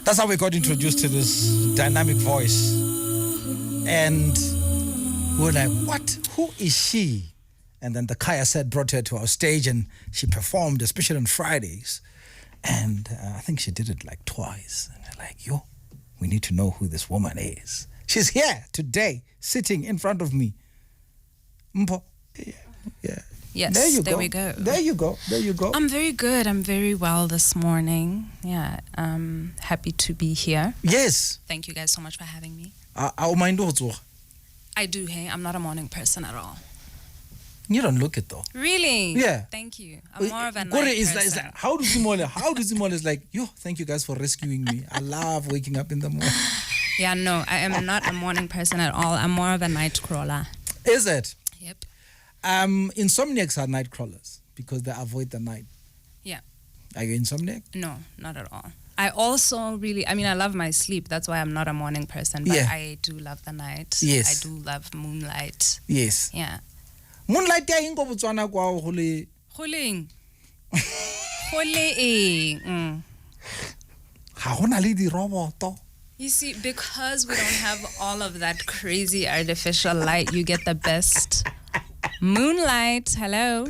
That's how we got introduced to this dynamic voice. And we were like, what? Who is she? And then the Kaya set brought her to our stage and she performed, especially on Fridays. And I think she did it like twice. And we're like, yo, we need to know who this woman is. She's here today, sitting in front of me. Mpho. Yeah. Yes, there we go. There you go. I'm very good. I'm very well this morning. Yeah, happy to be here. Yes. Thank you guys so much for having me. I do, hey. I'm not a morning person at all. You don't look it though. Really? Yeah. Thank you. I'm more of a night person. Like, how does Imole is like, yo, thank you guys for rescuing me. I love waking up in the morning. Yeah, no, I am not a morning person at all. I'm more of a night crawler. Is it? Yep. Insomniacs are night crawlers because they avoid the night. Yeah. Are you insomniac? No, not at all. I also I love my sleep. That's why I'm not a morning person. But I do love the night. Yes. I do love moonlight. Yes. Yeah. Moonlight ya ingo Botswana kwa go le Goleng. Goleng. Ha gona le di roboto. You see, because we don't have all of that crazy artificial light, you get the best moonlight. Hello.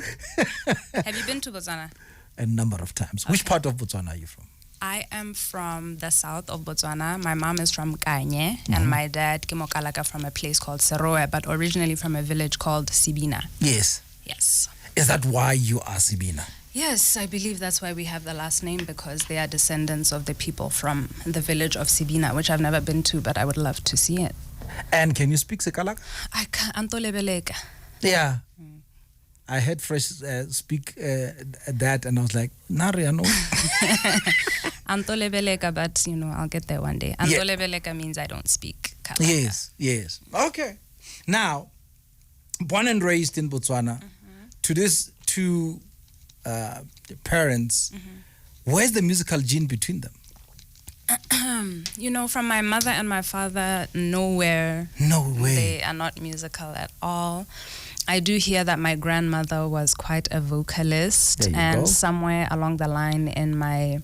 Have you been to Botswana? A number of times. Okay. Which part of Botswana are you from? I am from the south of Botswana. My mom is from Kanye, and my dad, Kimokalaka, from a place called Seroe, but originally from a village called Sebina. Yes. Yes. Is that why you are Sebina? Yes, I believe that's why we have the last name, because they are descendants of the people from the village of Sebina, which I've never been to, but I would love to see it. And can you speak Sekalaka? I can't. Antolebeleka. Yeah. I heard Fresh speak that, and I was like, Nari, I know. Antolebeleka, but I'll get there one day. Antolebeleka means I don't speak Kalaka. Yes. Okay. Now, born and raised in Botswana, to these two parents, where's the musical gene between them? From my mother and my father, nowhere. No way. They are not musical at all. I do hear that my grandmother was quite a vocalist, and somewhere along the line in my,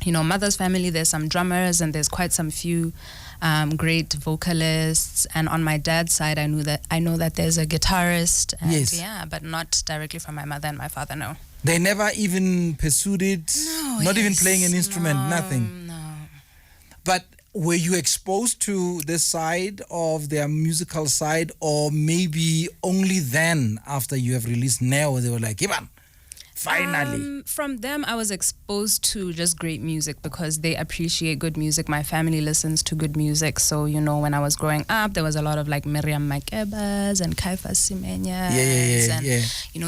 mother's family, there's some drummers and there's quite some few great vocalists. And on my dad's side, I know that there's a guitarist. And yes. But not directly from my mother and my father. No. They never even pursued it. No. Not even playing an instrument. Nothing. No. But were you exposed to this side of their musical side, or maybe only then after you have released Neo, they were like, Ivan, finally? From them, I was exposed to just great music because they appreciate good music. My family listens to good music. So, when I was growing up, there was a lot of like Miriam Makebas and Kaifa Simenyas and,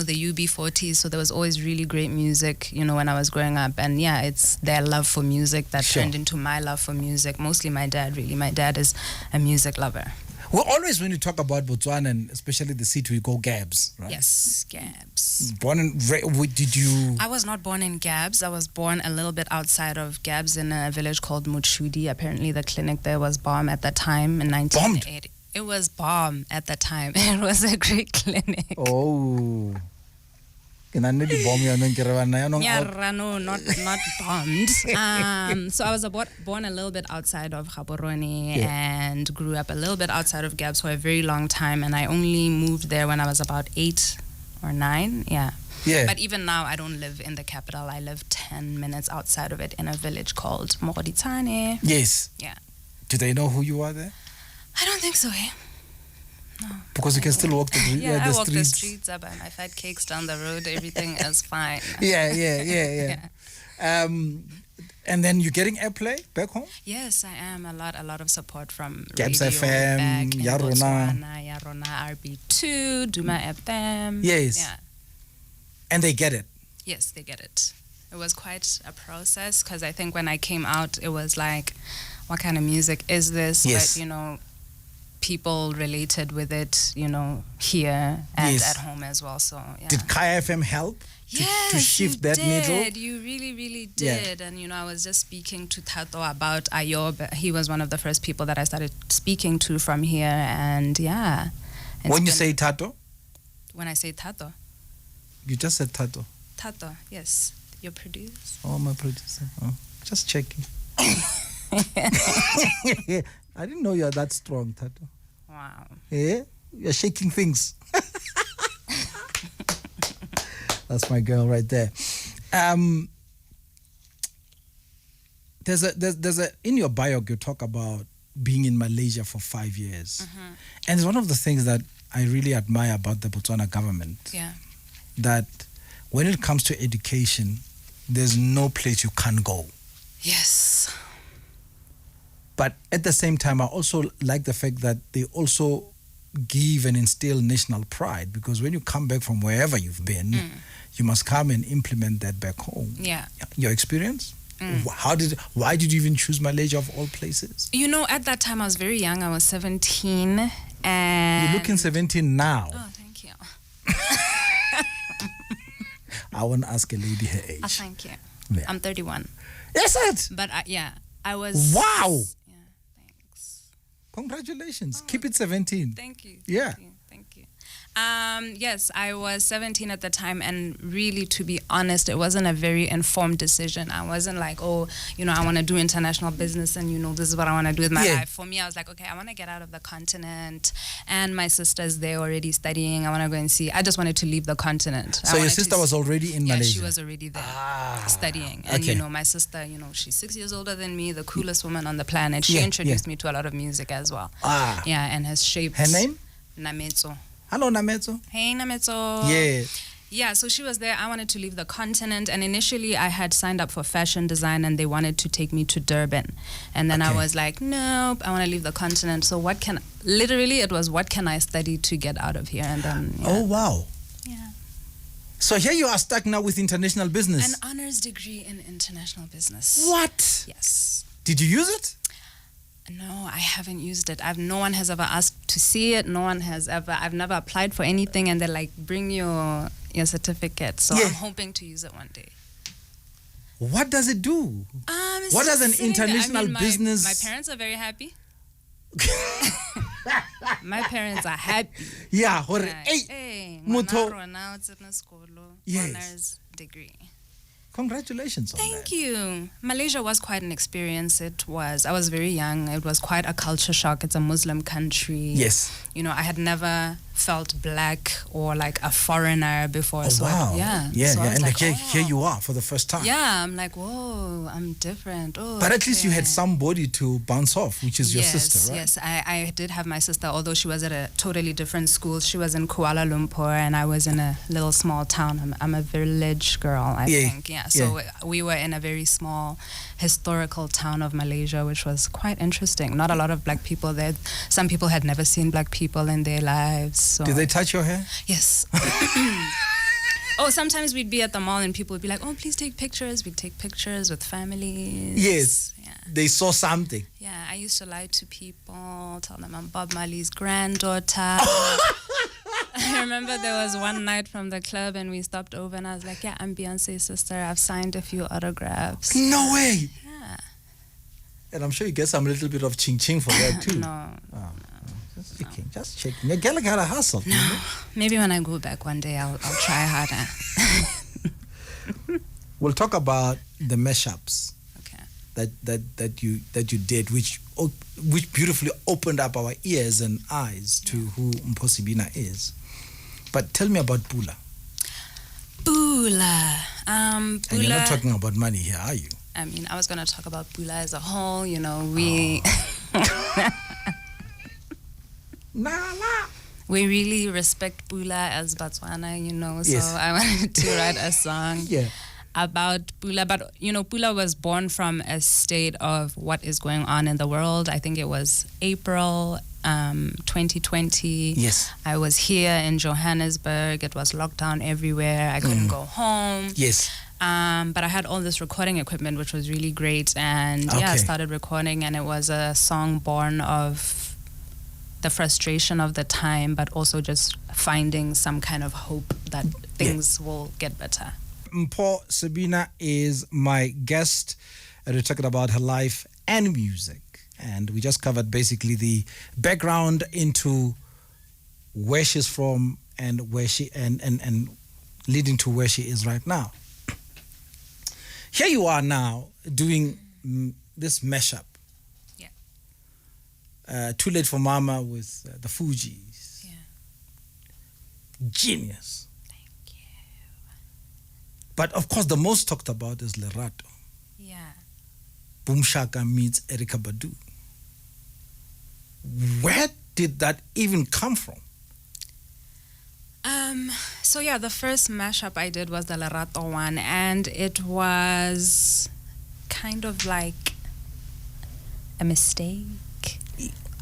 the UB40s. So there was always really great music, when I was growing up. And it's their love for music that turned into my love for music. Mostly my dad, really. My dad is a music lover. Well, always when you talk about Botswana, and especially the city, we go Gabs, right? Yes, Gabs. Did you... I was not born in Gabs. I was born a little bit outside of Gabs in a village called Mutshudi. Apparently the clinic there was bomb at the time in 1980. Bombed? It was bomb at the time. It was a great clinic. Oh. No, not bombed. So I was born a little bit outside of Gaborone and grew up a little bit outside of Gabs for a very long time, and I only moved there when I was about 8 or 9. Yeah. But even now, I don't live in the capital. I live 10 minutes outside of it in a village called Mogoditsane. Yes. Yeah. Do they know who you are there? I don't think so, No. Because you can still walk the streets. I walk the streets. I buy my fat cakes down the road. Everything is fine. Yeah. And then you're getting airplay back home? Yes, I am. A lot of support from Gabs radio FM, back in Yarona, RB2, Duma FM. Yes. Yeah. And they get it? Yes, they get it. It was quite a process because I think when I came out, it was like, what kind of music is this? Yes. But, people related with it, here and at home as well. So, yeah. Did Kaya FM help to shift that needle? You really, really did. Yeah. And, I was just speaking to Tato about Ayob. He was one of the first people that I started speaking to from here. And, yeah. When you say Tato? When I say Tato. You just said Tato. Tato, yes, your producer. Oh, my producer. Oh, just checking. I didn't know you're that strong, Tato. Wow. Yeah? You're shaking things. That's my girl right there. There's a in your bio you talk about being in Malaysia for 5 years. Mm-hmm. And it's one of the things that I really admire about the Botswana government. Yeah. That when it comes to education, there's no place you can't go. Yes. But at the same time, I also like the fact that they also give and instill national pride, because when you come back from wherever you've been, you must come and implement that back home. Yeah. Your experience? Why did you even choose Malaysia of all places? You know, at that time I was very young. I was 17, and You're looking 17 now. Oh, thank you. I want to ask a lady her age. Oh, thank you. Yeah. I'm 31. Yes, it. But I was. Wow. Yeah, thanks. Congratulations. Keep it 17. Thank you. Yeah. Thank you. Yes, I was 17 at the time, and really, to be honest, it wasn't a very informed decision. I wasn't like, I want to do international business, and this is what I want to do with my life. For me, I was like, okay, I want to get out of the continent, and my sister's there already studying. I want to go and see. I just wanted to leave the continent. So your sister was already in Malaysia? Yeah, she was already there studying. And, my sister, she's 6 years older than me, the coolest woman on the planet. She introduced me to a lot of music as well. Yeah, and has shaped... Her name? Nametso. Hello, Nametso. Hey, Nametso. Yeah. Yeah, so she was there. I wanted to leave the continent, and initially I had signed up for fashion design, and they wanted to take me to Durban. And then I was like, nope, I want to leave the continent. So what can I study to get out of here? And then Oh, wow. Yeah. So here you are stuck now with international business. An honors degree in international business. What? Yes. Did you use it? No, I haven't used it. No one has ever asked to see it. I've never applied for anything, and they're like, bring your certificate. So I'm hoping to use it one day. What does it do? What does an international business... My parents are very happy. My parents are happy. Yeah. Hey, honors degree. Congratulations on that. Thank you. Malaysia was quite an experience. I was very young. It was quite a culture shock. It's a Muslim country. Yes. I had never felt black or like a foreigner before. Oh, so wow. So and like, here you are for the first time. Yeah, I'm like, whoa, I'm different. Oh, but at least you had somebody to bounce off, which is your sister, right? Yes, I did have my sister, although she was at a totally different school. She was in Kuala Lumpur, and I was in a little small town. I'm a village girl, I think. Yeah, so we were in a very small historical town of Malaysia, which was quite interesting. Not a lot of black people there. Some people had never seen black people in their lives. So. Did they touch your hair? Yes. Sometimes we'd be at the mall and people would be like, please take pictures. We'd take pictures with families. Yes. Yeah. They saw something. Yeah, I used to lie to people, tell them I'm Bob Marley's granddaughter. I remember there was one night from the club and we stopped over and I was like, yeah, I'm Beyonce's sister. I've signed a few autographs. No way. Yeah. And I'm sure you get some little bit of ching-ching for that too. No. Just checking. You gotta hustle. No. Maybe when I go back one day, I'll try harder. We'll talk about the mashups. Okay. That you did, which beautifully opened up our ears and eyes to who Mpho Sebina is. But tell me about Bula. Bula. And you're not talking about money here, are you? I mean, I was going to talk about Bula as a whole. We... We really respect Bula as Botswana, so I wanted to write a song about Bula. But, Bula was born from a state of what is going on in the world. I think it was April 2020. Yes. I was here in Johannesburg. It was lockdown everywhere. I couldn't go home. Yes. But I had all this recording equipment, which was really great. And I started recording, and it was a song born of the frustration of the time, but also just finding some kind of hope that things will get better. Mpho Sebina is my guest. We're talking about her life and music. And we just covered basically the background into where she's from and where she and leading to where she is right now. Here you are now doing this mashup. Yeah. Too Late for Mama with the Fugees. Yeah. Genius. Thank you. But of course, the most talked about is Lerato. Yeah. Boom Shaka meets Erykah Badu. Where did that even come from? So yeah, the first mashup I did was the Lerato one, and it was kind of like a mistake.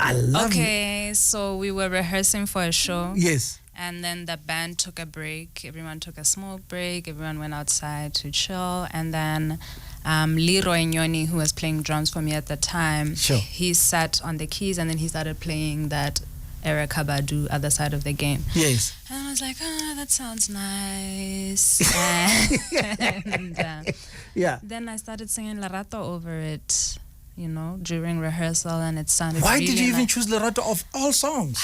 I love it. Okay, so we were rehearsing for a show. Yes. And then the band took a break. Everyone took a smoke break. Everyone went outside to chill. And then Leroy Nyoni, who was playing drums for me at the time, Sure. he sat on the keys and then he started playing that Erykah Badu, Other Side of the Game. Yes. And I was like, that sounds nice. and Yeah. then I started singing Lerato over it, during rehearsal, and it sounded Why really did you even nice. choose Lerato of all songs?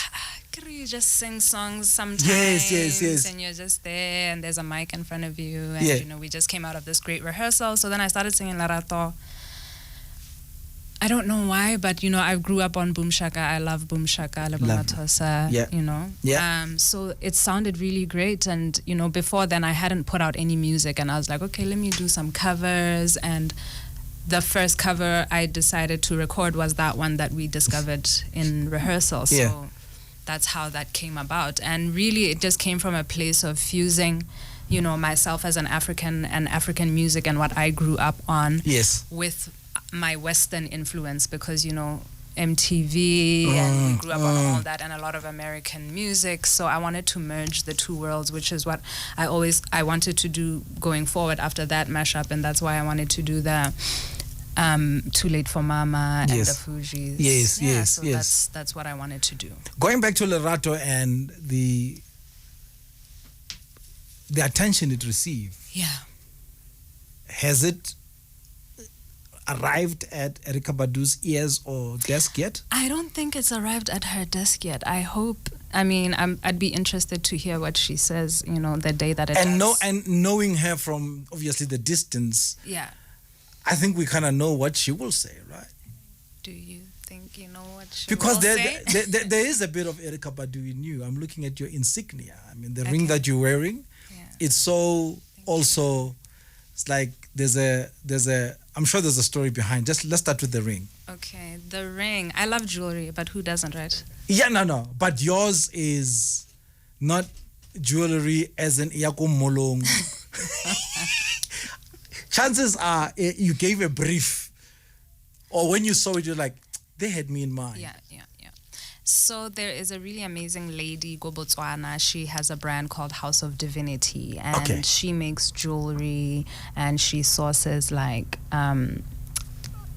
You just sing songs sometimes. Yes. And you're just there, and there's a mic in front of you, and Yeah. we just came out of this great rehearsal. So then I started singing Lerato. I don't know why, but I grew up on Boom Shaka. I love Boom Shaka, Lebonatosa, Yeah. Yeah. So it sounded really great, and before then I hadn't put out any music, and I was like, okay, let me do some covers. And the first cover I decided to record was that one that we discovered in rehearsal. So Yeah. that's how that came about. And really it just came from a place of fusing, myself as an African and African music and what I grew up on Yes. with my Western influence, because, MTV and we grew up on all that and a lot of American music. So I wanted to merge the two worlds, which is what I wanted to do going forward after that mashup. And that's why I wanted to do the Too Late for Mama and the Fugees. Yes. So that's what I wanted to do. Going back to Lerato and the attention it received, Yeah. has it arrived at Erykah Badu's ears or desk yet? I don't think it's arrived at her desk yet. I hope. I mean, I'd be interested to hear what she says, the day that it does. And knowing her from obviously the distance, Yeah. I think we kind of know what she will say, right? Do you think you know what she Because will say? there is a bit of Erykah Badu in you. I'm looking at your insignia. I mean, the ring Okay. that you're wearing, Yeah. it's so also, it's like there's a, I'm sure there's a story behind. Just let's start with the ring. Okay, the ring. I love jewelry, but who doesn't, right? Yeah, no. But yours is not jewelry as in Yako Molong. Chances are you gave a brief, or when you saw it, you're like, they had me in mind. Yeah. So there is a really amazing lady, go Botswana. She has a brand called House of Divinity, and Okay. she makes jewelry, and she sources like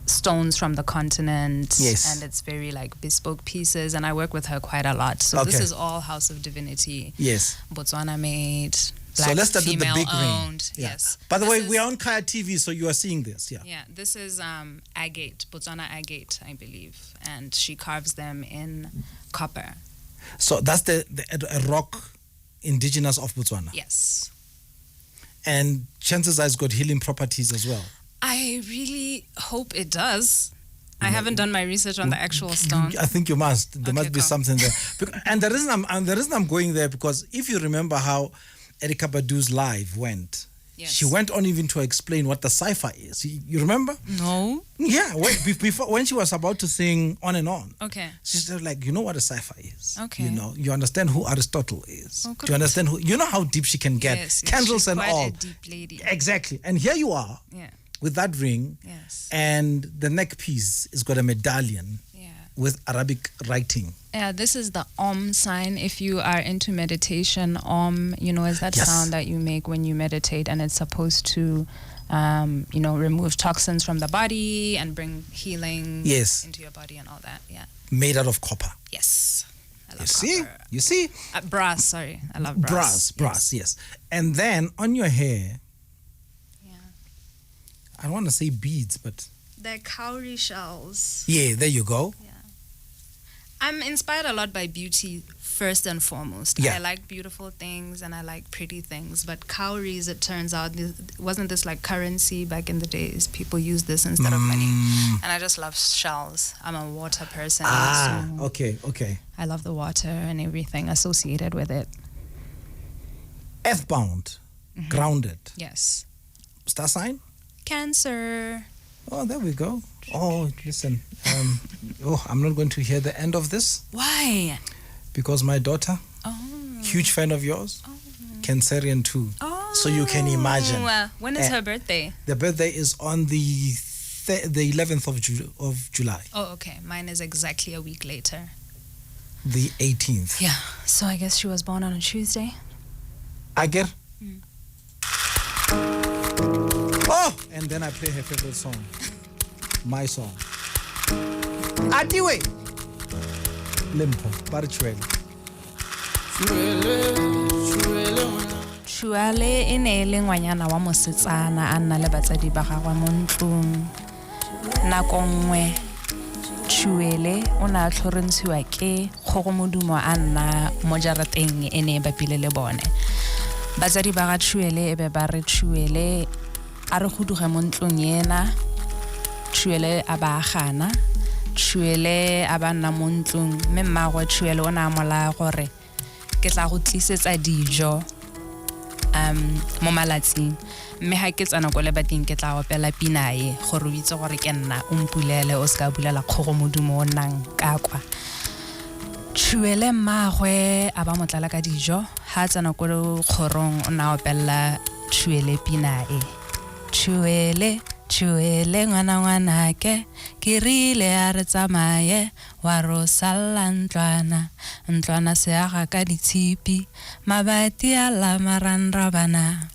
stones from the continent. Yes. And it's very like bespoke pieces, and I work with her quite a lot. So this Okay. is all House of Divinity. Yes. Botswana made. So Black, let's start with the female big owned. ring. Yeah. Yes. By the This way, is- we are on Kaya TV, so you are seeing this. Yeah. Yeah, this is agate, Botswana agate, I believe, and she carves them in copper. So that's a rock indigenous of Botswana. Yes. And chances are it's got healing properties as well. I really hope it does. I haven't done my research on the actual stone. I think you must. There Okay, must be cool. something there. And the reason I'm going there, because if you remember how Erykah Badu's live went, Yes. she went on even to explain what the cipher is. You remember? No? Yeah. Before, when she was about to sing On and On, Okay. she's just like, you know what a cipher is. Okay. You understand who Aristotle is. Oh, Do you understand you know how deep she can get? Yes, Candles she's and quite all. a deep lady. Exactly. And here you are Yeah. with that ring, Yes. and the neck piece has got a medallion Yeah. with Arabic writing. Yeah, this is the Om sign. If you are into meditation, Om, is that Yes. sound that you make when you meditate, and it's supposed to, remove toxins from the body and bring healing Yes. into your body and all that. Yeah. Made out of copper. Yes. I love copper. You see? Brass, sorry. I love brass. Brass, yes. And then on your hair, Yeah. I don't want to say beads, but They're cowrie shells. yeah, there you go. I'm inspired a lot by beauty first and foremost. Yeah. I like beautiful things and I like pretty things, but cowries, it turns out, wasn't this like currency back in the days? People use this instead of money. And I just love shells. I'm a water person. So Okay. I love the water and everything associated with it. Earthbound, grounded. Yes. Star sign? Cancer. Oh, there we go. Oh, listen. I'm not going to hear the end of this Why? because my daughter, Oh. huge fan of yours, Cancerian too. Oh. So you can imagine. When is her birthday? The birthday is on the 11th of July. Oh, okay. Mine is exactly a week later. The 18th. Yeah. So I guess she was born on a Tuesday. Ager. Oh, and then I play her favorite song. My song. Atiwe. Mpho, but Tjuele. Tjuele e ne le ngwanyana wa mosetsana a nna le batsadi ba gagwe mo ntlong. Nako nngwe Tjuele o ne a tlhorontshiwa ke kgogomodumo a nna mo jarateng e ne e bapile le bone. Batsadi ba ga Tjuele e be ba re Tjuele a re goduga mo ntlong ena. Tjuele a ba gana. Tjuele a ba nna mo ntlong mme mmagwe Tjuele o ne a molaya gore ke tla go tlisetsa dijo mo malatsing mme ha ke tsana go le bating ke tla opela pinae gore o itse gore ke nna o mpulele o ska bulela kgogomodumo o nang ka kwa. Tjuele mmagwe a ba motlala ka dijo ha tsana go kgorong o na opela Tjuele pinae. Tjuele ngwana ke rile a re tsamaye wa ro salla ntlwana se aga ka ditshipi mabati a la maranra bana.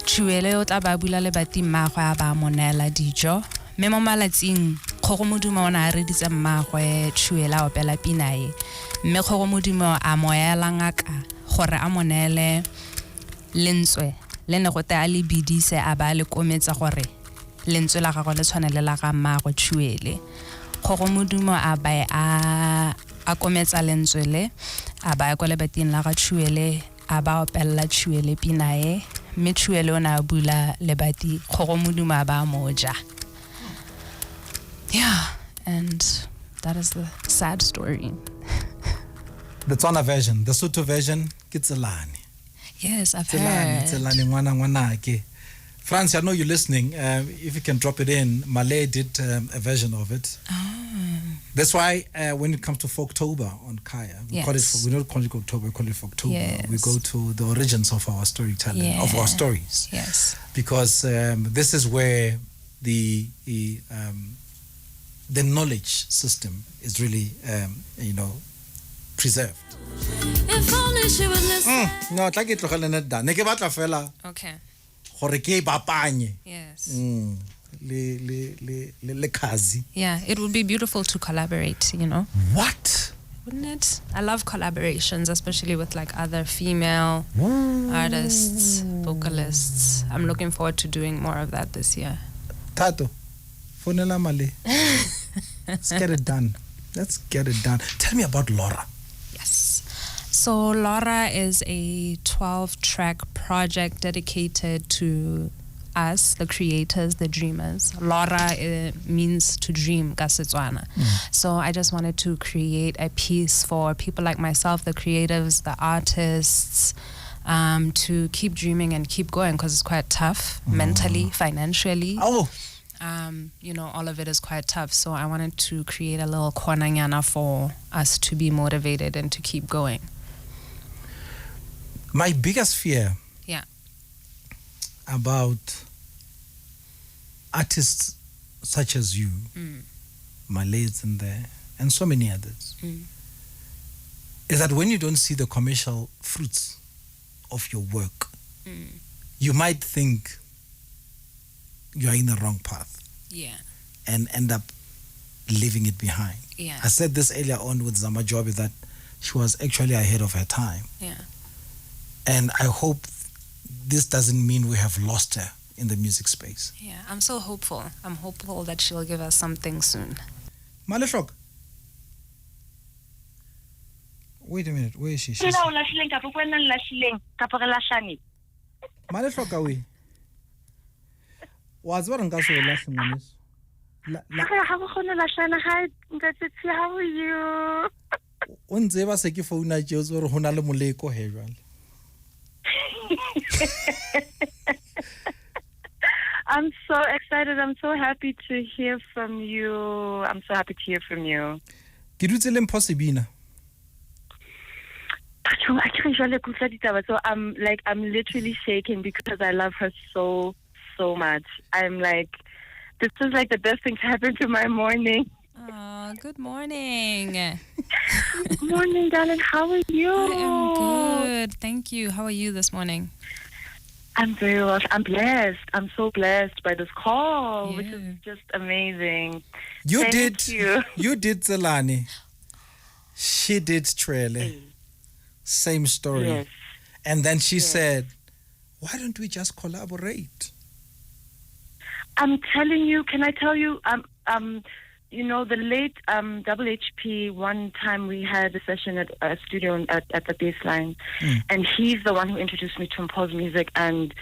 Tjuele o tla ba bula le bati mmagwe a ba monela dijo mme mo malatsing kgogomodumo o na a reditse mmagwe Tjuele a opela pinae mme kgogomodumo a moela ngaka gore a monele lentswe le ne go te a le bidise a ba le kometsa gore lentswe la gagwe le tshwanele la ga mmagwe Tjuele. Kgogomodumo a ba a kometsa lentswe le a ba kwa le bating la ga Tjuele a ba opella Tjuele pinae mme Tjuele o na a bula le bati kgogomodumo a ba moja. Yeah, and that is the sad story. The Tswana version, the Sotho version, ke Tselane. Yes, I've Tselane heard. ngwana. France, I know you're listening. If you can drop it in, Malay did a version of it. That's why when it comes to Folktober on Kaya, we call it. We don't call it October. We call it Folktober. Yes. We go to the origins of our storytelling, of our stories. Yes. Because this is where the knowledge system is really, preserved. If only she would listen. No, tla ke tlogela net da. Ne ke batla fela Okay. gore ke bapanye. Yes. Le khazi. Yeah, it would be beautiful to collaborate, What? Wouldn't it? I love collaborations, especially with like other female artists, vocalists. I'm looking forward to doing more of that this year. Tato, fonela male. Let's get it done. Tell me about Lora. Yes. So Lora is a 12-track project dedicated to us, the creators, the dreamers. Lora means to dream, ka Setswana. So I just wanted to create a piece for people like myself, the creatives, the artists, to keep dreaming and keep going because it's quite tough mentally, financially. Oh. All of it is quite tough. So I wanted to create a little konanyana for us to be motivated and to keep going. My biggest fear about artists such as you, Malays in there, and so many others, is that when you don't see the commercial fruits of your work, you might think you are in the wrong path. Yeah. And end up leaving it behind. Yeah. I said this earlier on with Zama Jobi that she was actually ahead of her time. Yeah. And I hope this doesn't mean we have lost her in the music space. Yeah, I'm so hopeful. I'm hopeful that she'll give us something soon. Maleshok. Wait a minute. Where is she? Ke la o lahlileng ka pokwana lahlileng ka pore lahlane. Male hloka we. Wa tswa nka se la hlenganeso. Ha go gona lahlana ha nka tsi how are you? O ntse ba se ke phone a tjeo tsore hona le moleko he jwale. I'm so excited. I'm so happy to hear from you. I'm so happy to hear from you. Ke dutse le Mpho Sebina. So I'm literally shaking because I love her so much. I'm like, this is like the best thing to happen to my morning. Oh, good morning. Good morning, darling. How are you? I am good. Thank you. How are you this morning? I'm very well. I'm blessed. I'm so blessed by this call, Yeah. which is just amazing. You Thank did you. You did Zelani. She did Cherryl. Same story. Yes. And then she said, why don't we just collaborate? I'm telling you, can I tell you, you know, the late WHP, one time we had a session at a studio at the baseline, and he's the one who introduced me to Mpho's music, and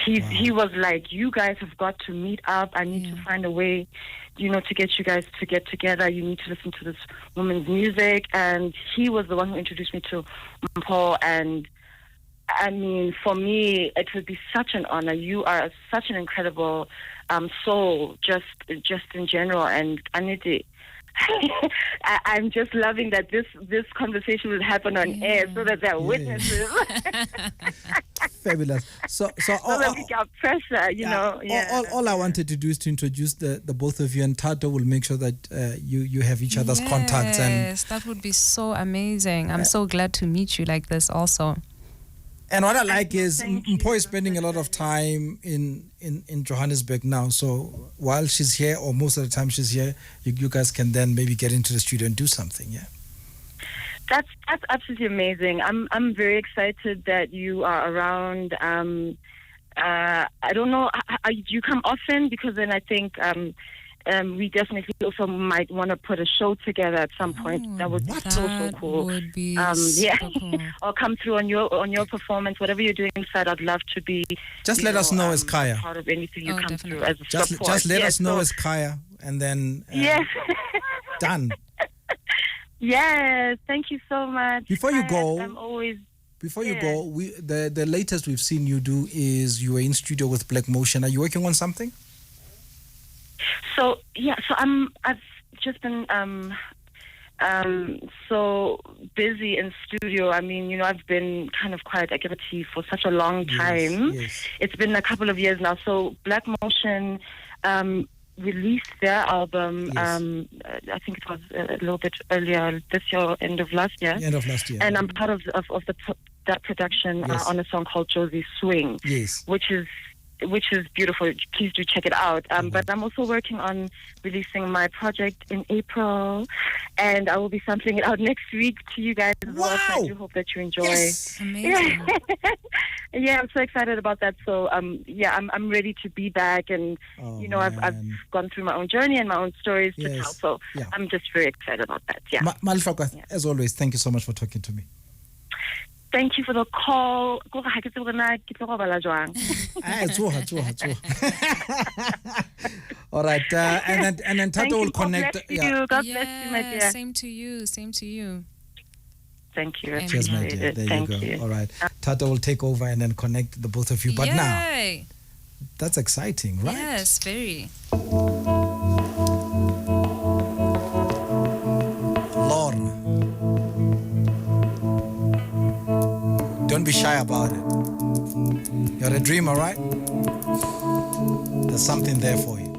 he was like, you guys have got to meet up. I need to find a way, you know, to get you guys to get together. You need to listen to this woman's music. And he was the one who introduced me to Mpho. And I mean, for me, it would be such an honor. You are such an incredible soul, just in general. And Aniti, I'm just loving that this conversation will happen on air so that there are witnesses. Fabulous. So that we got pressure, you know. Yeah. All I wanted to do is to introduce the both of you, and Tato will make sure that you have each other's contacts. And Yes, that would be so amazing. I'm so glad to meet you like this also. And what I like is Thank you. Mpho is spending a lot of time in Johannesburg now. So while she's here, or most of the time she's here, you guys can then maybe get into the studio and do something. Yeah. That's absolutely amazing. I'm very excited that you are around. I don't know. Do you come often? Because then I think we definitely also might want to put a show together at some point. That would be so cool. Would be Yeah, super cool. or come through on your performance, whatever you're doing inside. I'd love to be. Just let us know as Kaya. Part of anything you come Definitely. through as a Just support. let us know so- as Kaya, and then Yes. done. Yes. Thank you so much. Before you Kaya, go, I'm always. Before you go, the latest we've seen you do is you were in studio with Black Motion. Are you working on something? So I've just been so busy in studio. I mean, you know, I've been kind of quiet activity for such a long time. Yes. It's been a couple of years now. So Black Motion released their album. Yes. I think it was a little bit earlier this year, end of last year. End of last year. And I'm part of that production Yes. on a song called Josie Swing, Yes. which is beautiful. Please do check it out. But I'm also working on releasing my project in April, and I will be sampling it out next week to you guys as well. So I Wow. do hope that you enjoy. Yes. Amazing. Yeah, I'm so excited about that. So I'm ready to be back, and you know, I've gone through my own journey and my own stories to tell. So I'm just very excited about that. Yeah. Malfoka, as always, thank you so much for talking to me. Thank you for the call. All right, and then Tato will connect. God bless you. God bless you, my dear. Same to you. Same to you. Thank you. I Cheers, my appreciate dear. it. There Thank you go. All right, Tato will take over and then connect the both of you. But now, Yay. that's exciting, right? Yes, very. Lora. Don't be shy about it. You're a dreamer, right? There's something there for you.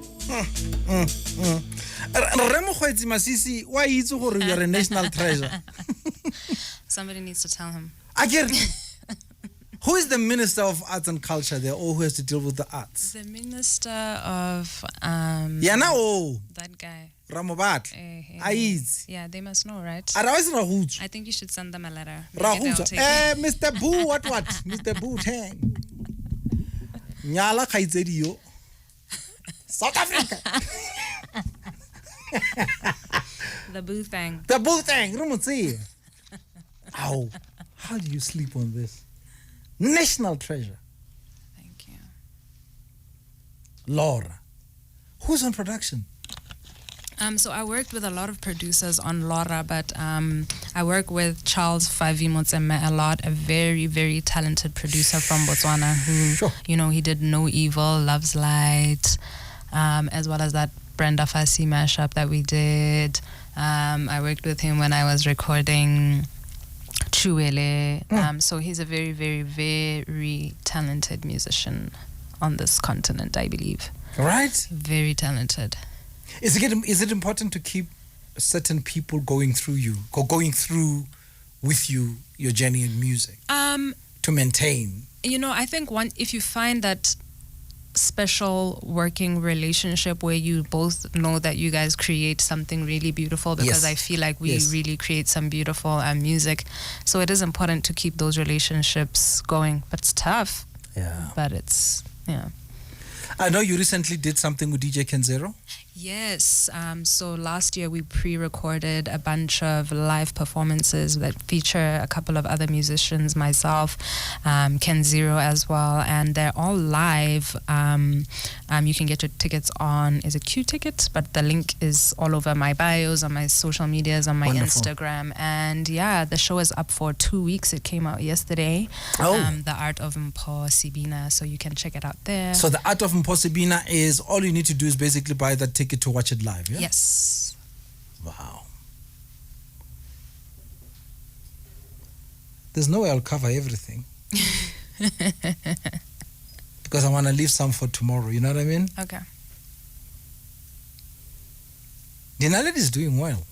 Remokgwetsi Masisi, why itse gore you're a national treasure? Somebody needs to tell him. Who is the Minister of Arts and Culture there, or who has to deal with the arts? The minister of that guy. Ramobat. Aids. Yeah, they must know, right? I I think you should send them a letter. Maybe they'll take it. Mr. Boo, what? Mr. Boo Tang. Nyala khaitsedi yo. South Africa. The boo thing. The Boo Tang, rumutsi. Ow. How do you sleep on this? National treasure. Thank you. Lora. Who's on production? So I worked with a lot of producers on Lora, but I work with Charles Favi Motseme a lot, a very, very talented producer from Botswana who, Sure. you know, he did No Evil, Love's Light, as well as that Brenda Fassie mashup that we did. I worked with him when I was recording Tjuele. So he's a very, very, very talented musician on this continent, I believe. Right? Very talented. Is it important to keep certain people going through with you your journey in music to maintain? You know, I think if you find that special working relationship where you both know that you guys create something really beautiful, because Yes. I feel like we Yes. really create some beautiful music. So it is important to keep those relationships going. But it's tough. Yeah. But it's, yeah. I know you recently did something with DJ Kenzero. Yes. So last year we pre-recorded a bunch of live performances that feature a couple of other musicians, myself, Ken Zero as well, and they're all live. You can get your tickets on, is it Q Ticket? But the link is all over my bios, on my social medias, on my Wonderful. Instagram. And yeah, the show is up for 2 weeks. It came out yesterday. Oh. The Art of Mpho Sebina. So you can check it out there. So the Art of Mpho Sebina is, all you need to do is basically buy that ticket to watch it live, yeah? Yes. Wow. There's no way I'll cover everything. Because I want to leave some for tomorrow, you know what I mean? Okay. Dinaledi is doing well.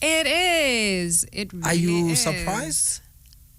It is. It really Are you is. surprised?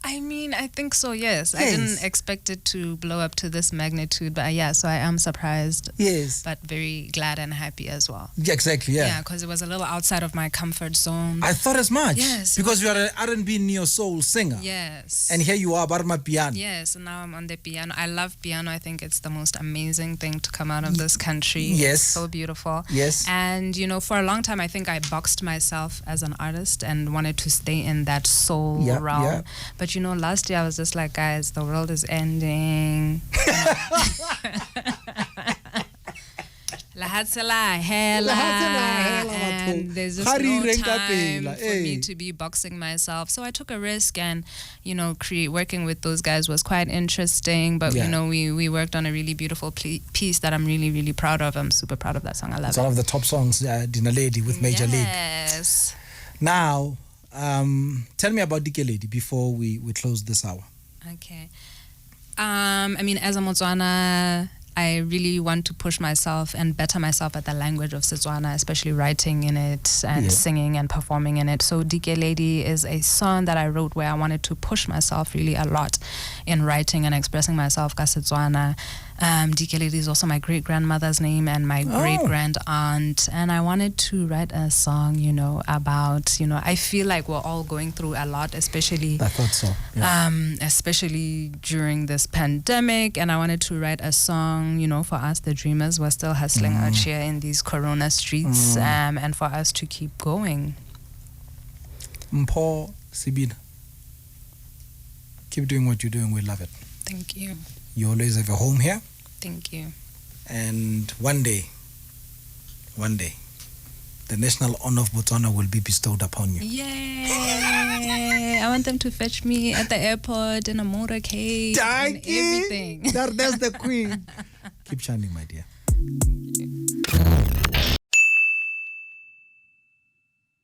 I mean, I think so, yes. I Yes. didn't expect it to blow up to this magnitude, but yeah, so I am surprised, Yes. but very glad and happy as well. Yeah, exactly, yeah. Yeah, because it was a little outside of my comfort zone. I thought as much. Yes. Because you are an R&B neo-soul singer. Yes. And here you are, Barma Piano. Yes, and now I'm on the piano. I love piano. I think it's the most amazing thing to come out of this country. Yes. It's so beautiful. Yes. And, you know, for a long time, I think I boxed myself as an artist and wanted to stay in that soul Yeah, realm. yeah. But, you know, last year I was just like, guys, the world is ending. Lahatsela, hela, and there's just no time for me to be boxing myself. So I took a risk, and you know, working with those guys was quite interesting. But Yeah. you know, we worked on a really beautiful piece that I'm really, really proud of. I'm super proud of that song. I love It's it. one of the top songs, Dinaledi with Major League. Yes. Now, tell me about Dike Lady before we close this hour. Okay. I mean, as a Motswana, I really want to push myself and better myself at the language of Setswana, especially writing in it and singing and performing in it. So Dike Lady is a song that I wrote where I wanted to push myself really a lot in writing and expressing myself ka Setswana. Dike Lady is also my great-grandmother's name and my great-grand-aunt. And I wanted to write a song, you know, about, you know, I feel like we're all going through a lot, especially I thought so. Yeah. especially during this pandemic, and I wanted to write a song, you know, for us, the dreamers. We're still hustling out here in these corona streets, and for us to keep going. Mpho Sebina, keep doing what you're doing. We love it. Thank you. You always have a home here, Thank you. and one day, the national honor of Botswana will be bestowed upon you. Yay! I want them to fetch me at the airport in a motorcade and everything. That's the queen. Keep shining, my dear.